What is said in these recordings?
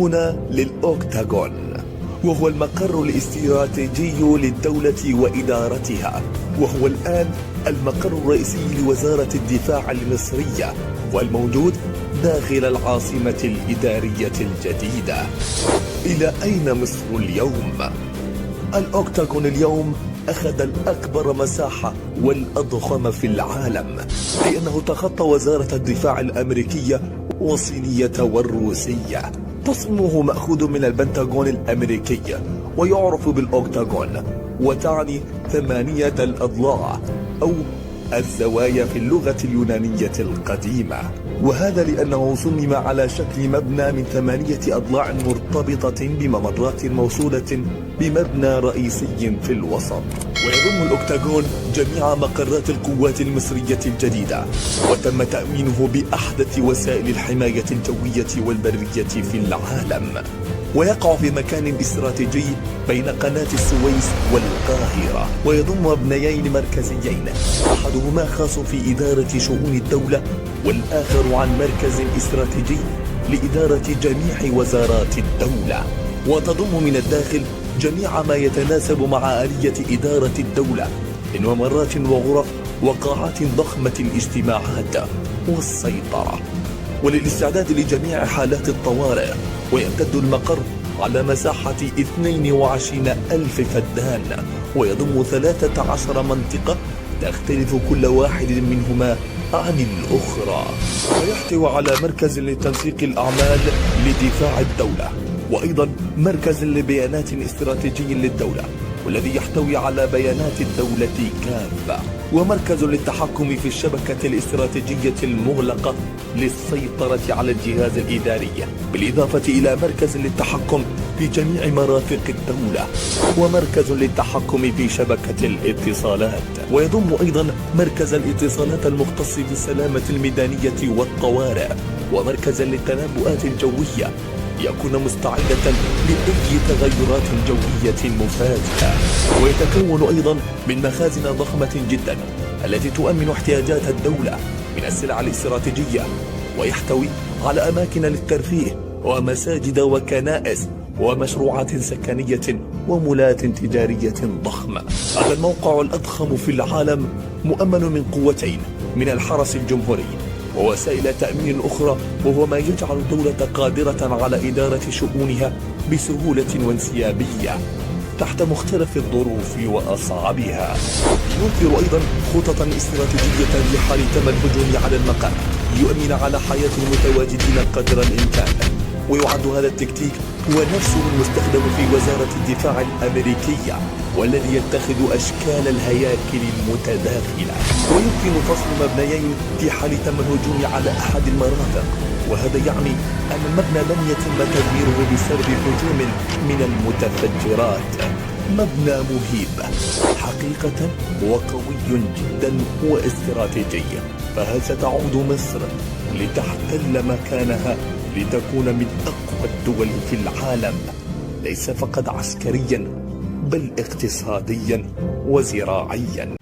هنا للأوكتاغون، وهو المقر الاستراتيجي للدولة وإدارتها، وهو الآن المقر الرئيسي لوزارة الدفاع المصرية، والموجود داخل العاصمة الإدارية الجديدة. إلى أين مصر اليوم؟ الأوكتاغون اليوم أخذ الأكبر مساحة والأضخم في العالم، لأنه تخطى وزارة الدفاع الأمريكية والصينية والروسية. تصميمه مأخوذ من البنتاغون الأمريكي، ويعرف بالأوكتاغون، وتعني 8 الأضلاع أو الزوايا في اللغة اليونانية القديمة، وهذا لأنه صمم على شكل مبنى من 8 أضلاع مرتبطة بممرات موصولة بمبنى رئيسي في الوسط. ويضم الأوكتاغون جميع مقرات القوات المصرية الجديدة، وتم تأمينه بأحدث وسائل الحماية الجوية والبرية في العالم، ويقع في مكان استراتيجي بين قناة السويس والقاهرة، ويضم مبنيين مركزيين، أحدهما خاص في إدارة شؤون الدولة، والآخر عن مركز استراتيجي لإدارة جميع وزارات الدولة، وتضم من الداخل جميع ما يتناسب مع آلية إدارة الدولة من ممرات وغرف وقاعات ضخمة الاجتماعات والسيطرة، وللاستعداد لجميع حالات الطوارئ. ويمتد المقر على مساحة 22,000 فدان، ويضم 13 منطقة تختلف كل واحد منهما عن الأخرى، ويحتوي على مركز لتنسيق الأعمال لدفاع الدولة، وأيضا مركز لبيانات استراتيجي للدولة والذي يحتوي على بيانات الدولة كافة، ومركز للتحكم في الشبكة الاستراتيجية المغلقة للسيطرة على الجهاز الإداري، بالإضافة إلى مركز للتحكم في جميع مرافق الدولة، ومركز للتحكم في شبكة الاتصالات، ويضم أيضا مركز الاتصالات المختص بالسلامة الميدانية والطوارئ، ومركزا للتنبؤات الجوية ليكون مستعدة لأي تغيرات جوية مفاجئة. ويتكون أيضا من مخازن ضخمة جدا التي تؤمن احتياجات الدولة من السلع الاستراتيجية، ويحتوي على أماكن للترفيه ومساجد وكنائس ومشروعات سكنية ومولات تجارية ضخمة. هذا الموقع الأضخم في العالم مؤمن من قوتين من الحرس الجمهوري ووسائل تأمين أخرى، وهو ما يجعل الدولة قادرة على إدارة شؤونها بسهولة وانسيابية تحت مختلف الظروف وأصعبها. يوفر أيضا خططا استراتيجية لحال تم الهجوم على المقام ليؤمن على حياة المتواجدين قدر الإمكان. ويعد هذا التكتيك هو نفسه المستخدم في وزارة الدفاع الأمريكية، والذي يتخذ أشكال الهياكل المتداخلة، ويمكن فصل مبنيين في حال تم الهجوم على أحد المرافق، وهذا يعني أن المبنى لن يتم تدميره بسبب هجوم من المتفجرات. مبنى مهيب حقيقة وقوي جدا واستراتيجي. فهل ستعود مصر لتحتل مكانها لتكون من أقوى الدول في العالم، ليس فقط عسكريا بل اقتصاديا وزراعيا؟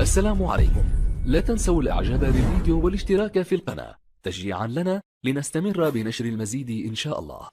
السلام عليكم. لا تنسوا الاعجاب بالفيديو والاشتراك في القناة تشجيعا لنا لنستمر بنشر المزيد إن شاء الله.